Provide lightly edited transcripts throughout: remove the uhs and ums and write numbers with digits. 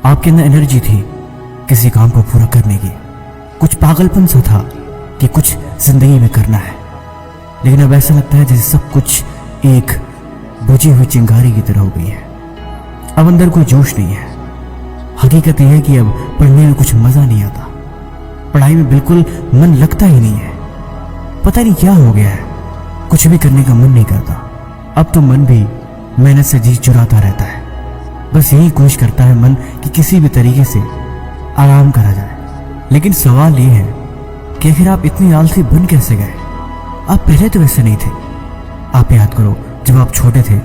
आपके अंदर एनर्जी थी किसी काम को पूरा करने की, कुछ पागलपन सा था कि कुछ जिंदगी में करना है। लेकिन अब ऐसा लगता है जैसे सब कुछ एक बुझी हुई चिंगारी की तरह हो गई है। अब अंदर कोई जोश नहीं है। हकीकत यह है कि अब पढ़ने में कुछ मजा नहीं आता, पढ़ाई में बिल्कुल मन लगता ही नहीं है। पता नहीं क्या हो गया है, कुछ भी करने का मन नहीं करता। अब तो मन भी मेहनत से जी चुराता रहता है। बस यही कोशिश करता है मन कि किसी भी तरीके से आराम करा जाए। लेकिन सवाल ये है कि आखिर आप इतने आलसी बन कैसे गए? आप पहले तो वैसे नहीं थे। आप याद करो, जब आप छोटे थे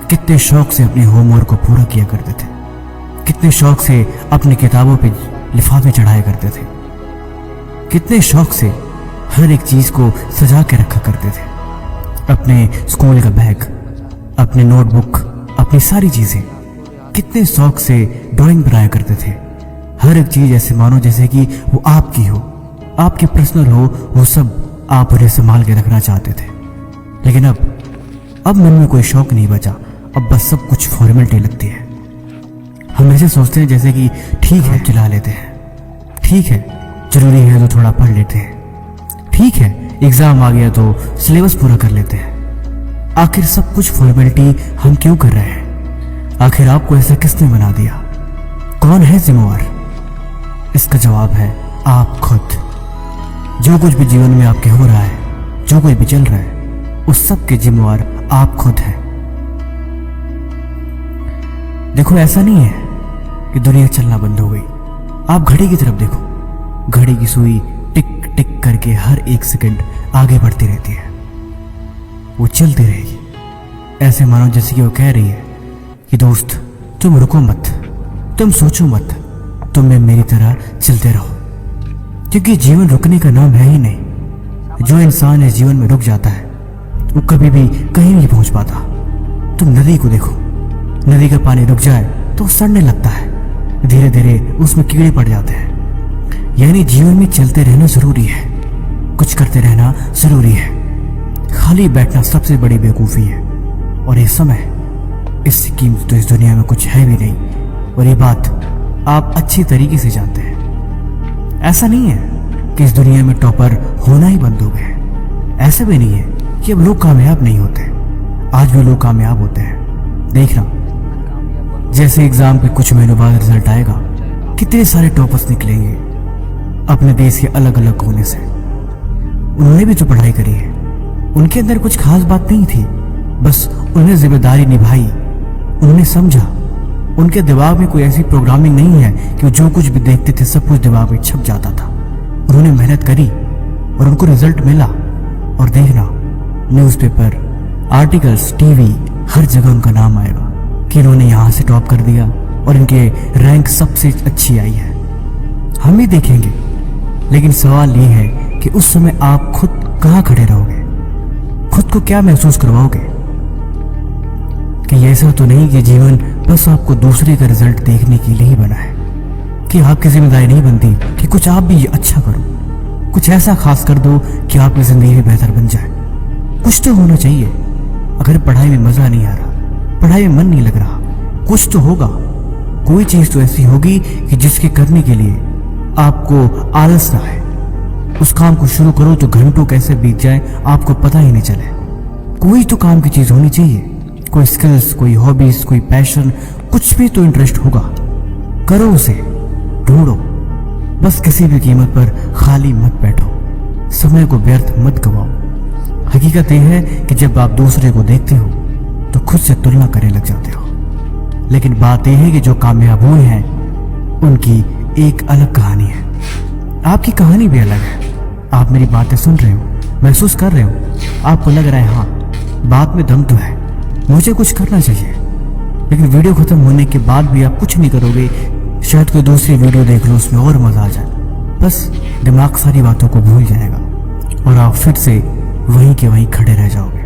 कितने शौक से अपने होमवर्क को पूरा किया करते थे, कितने शौक से अपनी किताबों पे लिफाफे चढ़ाया करते थे, कितने शौक से हर एक चीज को सजा के रखा करते थे। अपने स्कूल का बैग, अपने नोटबुक, अपनी सारी चीजें कितने शौक से ड्राइंग बनाया करते थे। हर एक चीज ऐसे मानो जैसे कि वो आपकी हो, आपके पर्सनल हो, वो सब आप उन्हें संभाल के रखना चाहते थे। लेकिन अब मन में कोई शौक नहीं बचा। अब बस सब कुछ फॉर्मेलिटी लगती है। हम ऐसे सोचते हैं जैसे कि ठीक है चला लेते हैं, ठीक है जरूरी है तो थोड़ा पढ़ लेते हैं, ठीक है एग्जाम आ गया तो सिलेबस पूरा कर लेते हैं। आखिर सब कुछ फॉर्मेलिटी हम क्यों कर रहे हैं? आखिर आपको ऐसा किसने बना दिया? कौन है जिम्मेवार? इसका जवाब है आप खुद। जो कुछ भी जीवन में आपके हो रहा है, जो कुछ भी चल रहा है, उस सब के जिम्मेवार आप खुद हैं। देखो, ऐसा नहीं है कि दुनिया चलना बंद हो गई। आप घड़ी की तरफ देखो, घड़ी की सुई टिक टिक करके हर एक सेकंड आगे बढ़ती रहती है। वो चलती रहेगी, ऐसे मानो जैसे कि वो कह रही है कि दोस्त तुम रुको मत, तुम सोचो मत, तुम में मेरी तरह चलते रहो। क्योंकि जीवन रुकने का नाम है ही नहीं। जो इंसान इस जीवन में रुक जाता है वो कभी भी कहीं नहीं पहुंच पाता। तुम नदी को देखो, नदी का पानी रुक जाए तो सड़ने लगता है, धीरे धीरे उसमें कीड़े पड़ जाते हैं। यानी जीवन में चलते रहना जरूरी है, कुछ करते रहना जरूरी है। खाली बैठना सबसे बड़ी बेवकूफ़ी है। और ये समय, इससे कीमत तो इस दुनिया में कुछ है भी नहीं। और ये बात आप अच्छी तरीके से जानते हैं। ऐसा नहीं है कि इस दुनिया में टॉपर होना ही बंद हो गए। ऐसा भी नहीं है कि अब लोग कामयाब नहीं होते। आज भी लोग कामयाब होते हैं। देखना, जैसे एग्जाम के कुछ महीनों बाद रिजल्ट आएगा, कितने सारे टॉपर्स निकलेंगे अपने देश के अलग अलग कोने से। उन्होंने भी तो पढ़ाई करी है, उनके अंदर कुछ खास बात नहीं थी, बस उन्होंने जिम्मेदारी निभाई, उन्होंने समझा। उनके दिमाग में कोई ऐसी प्रोग्रामिंग नहीं है कि जो कुछ भी देखते थे सब कुछ दिमाग में छप जाता था। उन्होंने मेहनत करी और उनको रिजल्ट मिला। और देखना, न्यूज़पेपर, आर्टिकल्स, टीवी, हर जगह उनका नाम आएगा कि इन्होंने यहाँ से टॉप कर दिया और इनके रैंक सबसे अच्छी आई है। हम भी देखेंगे। लेकिन सवाल ये है कि उस समय आप खुद कहाँ खड़े रहोगे? खुद को क्या महसूस करवाओगे? कि ऐसा तो नहीं कि जीवन बस आपको दूसरे का रिजल्ट देखने के लिए ही बना है, कि आपकी जिम्मेदारी नहीं बनती कि कुछ आप भी अच्छा करो, कुछ ऐसा खास कर दो कि आपकी जिंदगी भी बेहतर बन जाए। कुछ तो होना चाहिए। अगर पढ़ाई में मजा नहीं आ रहा, पढ़ाई में मन नहीं लग रहा, कुछ तो होगा। कोई चीज तो ऐसी होगी कि जिसके करने के लिए आपको आलस ना आए। उस काम को शुरू करो तो घंटों कैसे बीत जाए आपको पता ही नहीं चले। कोई तो काम की चीज होनी चाहिए, कोई स्किल्स, कोई हॉबीज, कोई पैशन, कुछ भी तो इंटरेस्ट होगा। करो उसे, ढूंढो। बस किसी भी कीमत पर खाली मत बैठो, समय को व्यर्थ मत गवाओ। हकीकत यह है कि जब आप दूसरे को देखते हो तो खुद से तुलना करने लग जाते हो। लेकिन बात यह है कि जो कामयाब हुए हैं उनकी एक अलग कहानी है। आपकी कहानी भी अलग है। आप मेरी बातें सुन रहे हो, महसूस कर रहे हो, आपको लग रहा है हाँ बात में दम तो है, मुझे कुछ करना चाहिए। लेकिन वीडियो खत्म होने के बाद भी आप कुछ नहीं करोगे। शायद कोई दूसरी वीडियो देख लो, उसमें और मजा आ जाए। बस दिमाग सारी बातों को भूल जाएगा और आप फिर से वहीं के वहीं खड़े रह जाओगे।